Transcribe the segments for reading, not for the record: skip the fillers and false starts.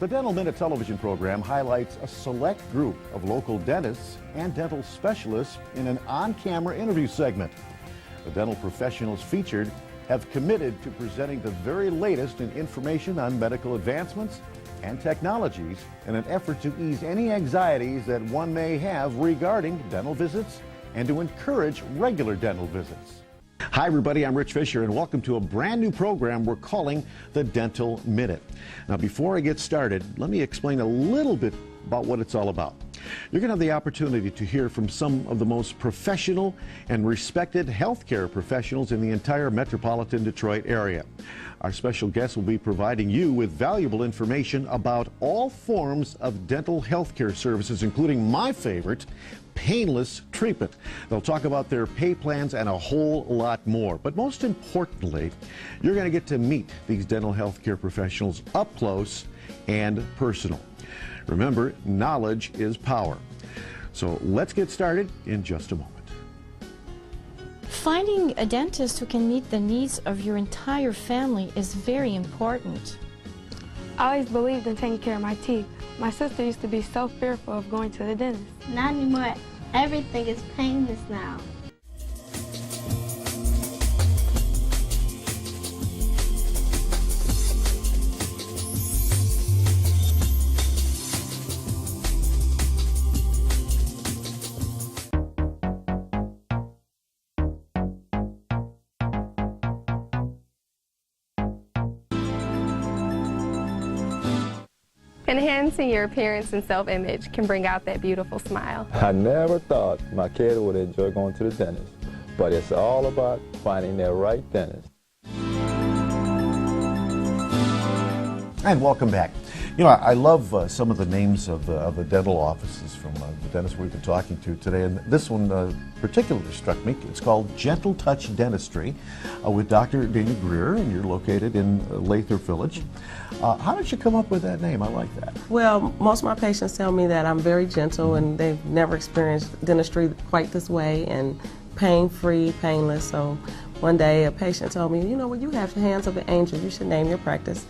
The Dental Minute television program highlights a select group of local dentists and dental specialists in an on-camera interview segment. The dental professionals featured have committed to presenting the very latest in information on medical advancements and technologies in an effort to ease any anxieties that one may have regarding dental visits and to encourage regular dental visits. Hi everybody, I'm Rich Fisher and welcome to a brand new program we're calling the Dental Minute. Now before I get started, let me explain a little bit about what it's all about. You're going to have the opportunity to hear from some of the most professional and respected healthcare professionals in the entire metropolitan Detroit area. Our special guests will be providing you with valuable information about all forms of dental healthcare services, including my favorite, painless treatment. They'll talk about their pay plans and a whole lot more. But most importantly, you're going to get to meet these dental healthcare professionals up close and personal. Remember, knowledge is power. So let's get started in just a moment. Finding a dentist who can meet the needs of your entire family is very important. I always believed in taking care of my teeth. My sister used to be so fearful of going to the dentist. Not anymore. Everything is painless now. Enhancing your appearance and self-image can bring out that beautiful smile. I never thought my kid would enjoy going to the dentist, but it's all about finding that right dentist. And welcome back. You know, I love some of the names of the dental offices from the dentists we've been talking to today, and this one particularly struck me. It's called Gentle Touch Dentistry with Dr. Dana Greer, and you're located in Lathrop Village. How did you come up with that name? I like that. Well, most of my patients tell me that I'm very gentle and they've never experienced dentistry quite this way and pain-free, painless. So one day a patient told me, you know, well, you have the hands of an angel. You should name your practice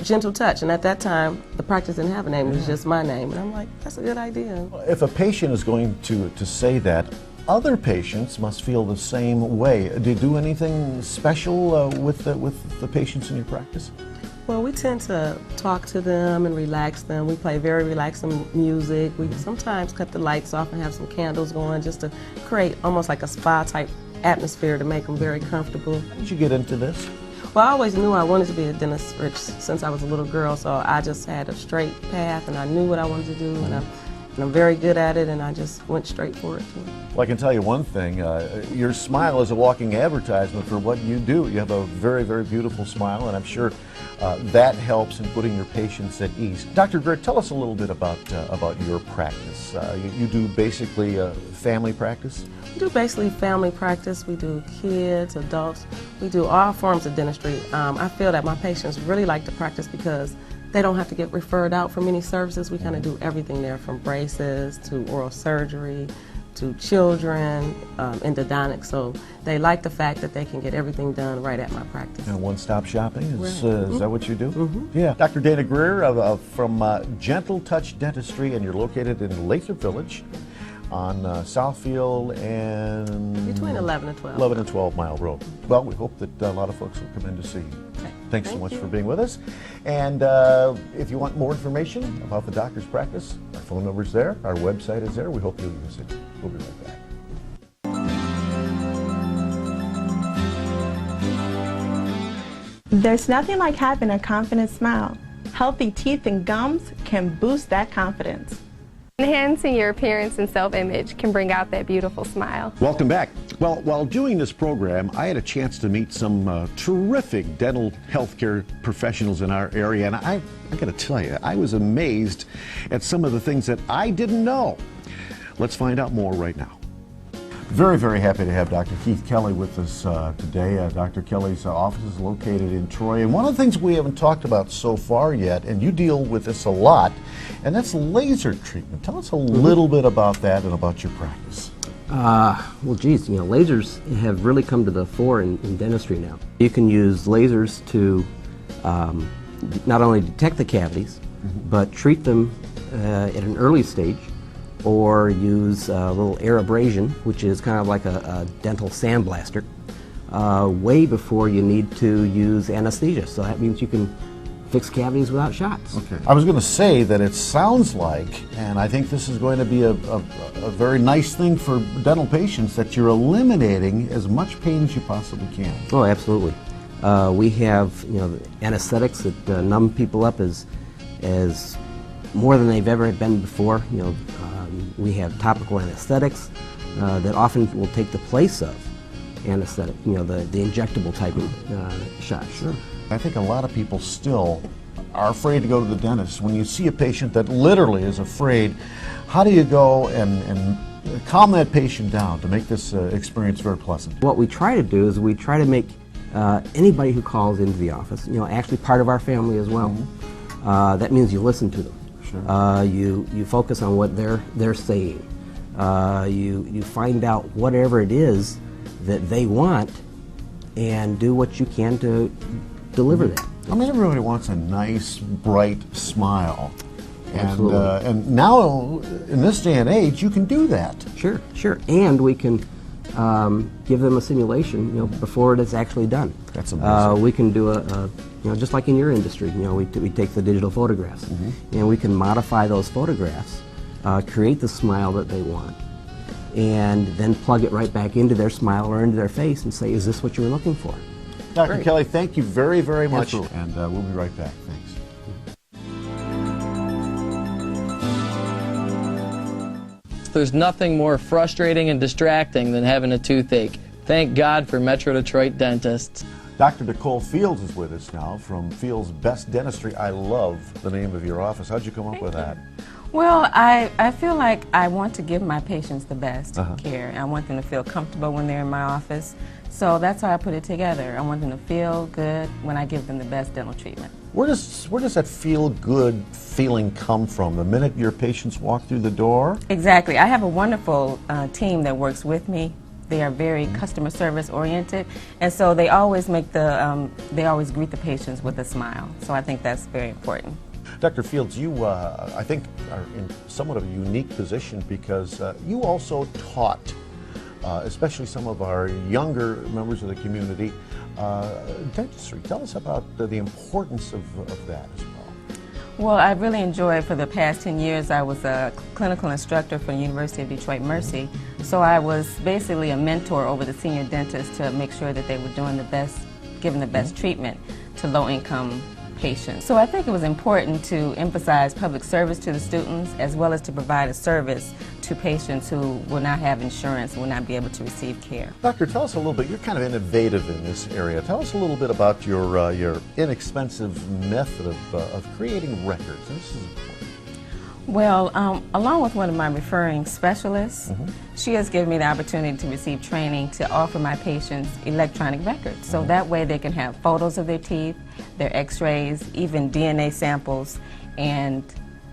Gentle Touch. And at that time, the practice didn't have a name. It was just my name. And I'm like, that's a good idea. If a patient is going to say that, other patients must feel the same way. Do you do anything special with the patients in your practice? Well, we tend to talk to them and relax them. We play very relaxing music. We sometimes cut the lights off and have some candles going just to create almost like a spa-type atmosphere to make them very comfortable. How did you get into this? Well, I always knew I wanted to be a dentist, Rich, since I was a little girl, so I just had a straight path and I knew what I wanted to do, and I'm very good at it, and I just went straight for it. Well, I can tell you one thing, your smile is a walking advertisement for what you do. You have a very, very beautiful smile, and I'm sure that helps in putting your patients at ease. Dr. Greer, tell us a little bit about your practice. You do basically family practice? We do basically family practice. We do kids, adults. We do all forms of dentistry. I feel that my patients really like to practice because they don't have to get referred out for many services. We kind of do everything there, from braces to oral surgery to children, endodontics. So they like the fact that they can get everything done right at my practice. And one-stop shopping, is that what you do? Mm-hmm. Yeah. Dr. Dana Greer from Gentle Touch Dentistry, and you're located in Lathrop Village on Southfield and... Between 11 and 12. 11 and 12 Mile Road. Well, we hope that a lot of folks will come in to see you. Okay. Thanks so Thank much you. for being with us. And if you want more information about the doctor's practice, our phone number's there, our website is there. We hope you'll use it. We'll be right back. There's nothing like having a confident smile. Healthy teeth and gums can boost that confidence. Enhancing your appearance and self-image can bring out that beautiful smile. Welcome back. Well, while doing this program, I had a chance to meet some terrific dental healthcare professionals in our area, and I got to tell you, I was amazed at some of the things that I didn't know. Let's find out more right now. Very, very happy to have Dr. Keith Kelly with us today. Dr. Kelly's office is located in Troy, and one of the things we haven't talked about so far yet, and you deal with this a lot, and that's laser treatment. Tell us a little bit about that and about your practice. Well, geez, you know, lasers have really come to the fore in dentistry now. You can use lasers to not only detect the cavities, but treat them at an early stage, or use a little air abrasion, which is kind of like a dental sandblaster, way before you need to use anesthesia. So that means you can fix cavities without shots. Okay. I was going to say that it sounds like, and I think this is going to be a very nice thing for dental patients, that you're eliminating as much pain as you possibly can. Oh, absolutely. We have, anesthetics that numb people up as more than they've ever been before. We have topical anesthetics that often will take the place of anesthetic, the injectable type of shots. Sure. I think a lot of people still are afraid to go to the dentist. When you see a patient that literally is afraid, how do you go and calm that patient down to make this experience very pleasant? What we try to do is we try to make anybody who calls into the office, actually part of our family as well. That means you listen to them. Sure. You focus on what they're saying. You find out whatever it is that they want and do what you can to deliver that. I mean, everybody wants a nice, bright smile. Absolutely. And now, in this day and age, you can do that. Sure. And we can give them a simulation, before it is actually done. That's amazing. We can do just like in your industry, we take the digital photographs, and we can modify those photographs, create the smile that they want, and then plug it right back into their smile or into their face and say, is this what you were looking for? Dr. Great. Kelly, thank you very, very much. Absolutely. And we'll be right back. Thanks. There's nothing more frustrating and distracting than having a toothache. Thank God for Metro Detroit dentists. Dr. Nicole Fields is with us now from Fields Best Dentistry. I love the name of your office. How'd you come up with that? Well, I feel like I want to give my patients the best care. I want them to feel comfortable when they're in my office. So that's how I put it together. I want them to feel good when I give them the best dental treatment. Where does that feel-good feeling come from? The minute your patients walk through the door? Exactly. I have a wonderful team that works with me. They are very customer service oriented, and so they always make they always greet the patients with a smile. So I think that's very important. Dr. Fields, you, I think, are in somewhat of a unique position because you also taught, especially some of our younger members of the community, dentistry. Tell us about the importance of that as well. Well, I really enjoyed, for the past 10 years, I was a clinical instructor for the University of Detroit Mercy. So I was basically a mentor over the senior dentists to make sure that they were doing the best, giving the best treatment to low-income patients. So I think it was important to emphasize public service to the students, as well as to provide a service to patients who will not have insurance and will not be able to receive care. Doctor, tell us a little bit. You're kind of innovative in this area. Tell us a little bit about your inexpensive method of creating records. And this is important. Well, along with one of my referring specialists, she has given me the opportunity to receive training to offer my patients electronic records. So that way they can have photos of their teeth, their x-rays, even DNA samples, and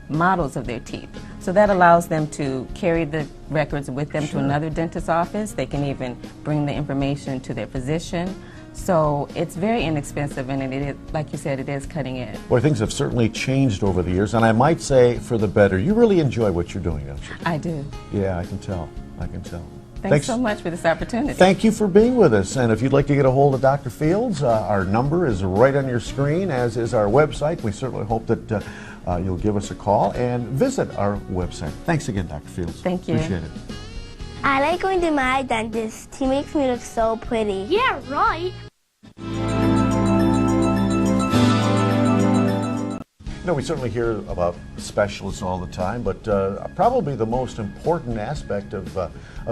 models of their teeth. So that allows them to carry the records with them to another dentist's office. They can even bring the information to their physician. So it's very inexpensive, and it is, like you said, it is cutting edge. Well, things have certainly changed over the years, and I might say for the better. You really enjoy what you're doing, don't you? I do. Yeah, I can tell. I can tell. Thanks so much for this opportunity. Thank you for being with us. And if you'd like to get a hold of Dr. Fields, our number is right on your screen, as is our website. We certainly hope that you'll give us a call and visit our website. Thanks again, Dr. Fields. Thank you. Appreciate it. I like going to my dentist. He makes me look so pretty. Yeah, right. You know, we certainly hear about specialists all the time, but probably the most important aspect of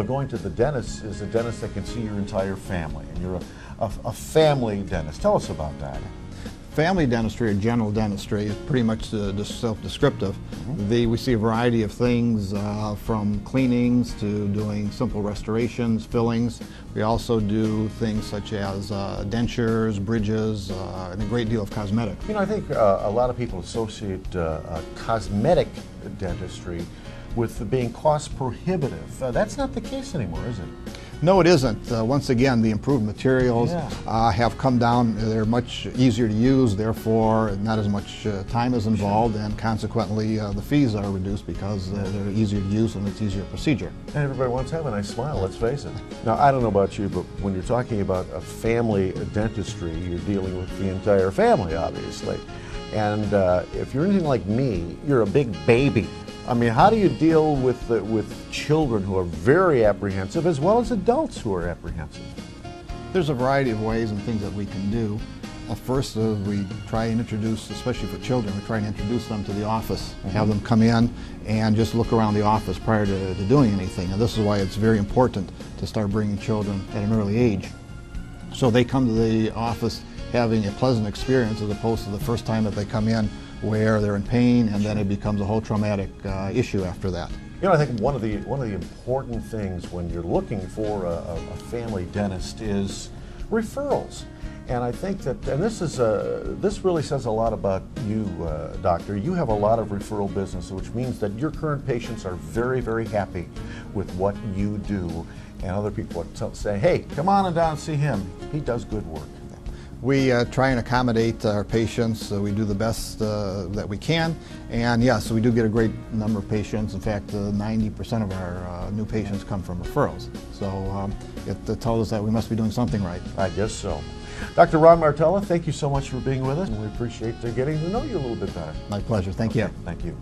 going to the dentist is a dentist that can see your entire family, and you're a family dentist. Tell us about that. Family dentistry or general dentistry is pretty much self-descriptive. We see a variety of things from cleanings to doing simple restorations, fillings. We also do things such as dentures, bridges, and a great deal of cosmetics. You know, I think a lot of people associate cosmetic dentistry with being cost prohibitive. That's not the case anymore, is it? No, it isn't. Once again, the improved materials have come down. They're much easier to use, therefore not as much time is involved, and consequently the fees are reduced because they're easier to use and it's easier procedure. And everybody wants to have a nice smile, let's face it. Now, I don't know about you, but when you're talking about a family dentistry, you're dealing with the entire family, obviously. And if you're anything like me, you're a big baby. I mean, how do you deal with children who are very apprehensive as well as adults who are apprehensive? There's a variety of ways and things that we can do. First, we try and introduce, especially for children, we try and introduce them to the office, have them come in and just look around the office prior to doing anything. And this is why it's very important to start bringing children at an early age. So they come to the office having a pleasant experience as opposed to the first time that they come in where they're in pain and then it becomes a whole traumatic issue after that. You know, I think one of the important things when you're looking for a family dentist is referrals. And I think that, and this really says a lot about you, doctor. You have a lot of referral business, which means that your current patients are very, very happy with what you do. And other people say, hey, come on and down and see him. He does good work. We try and accommodate our patients. We do the best that we can. And yes, we do get a great number of patients. In fact, 90% of our new patients come from referrals. So it tells us that we must be doing something right. I guess so. Dr. Ron Martella, thank you so much for being with us, and we appreciate getting to know you a little bit better. My pleasure. Thank you. Thank you.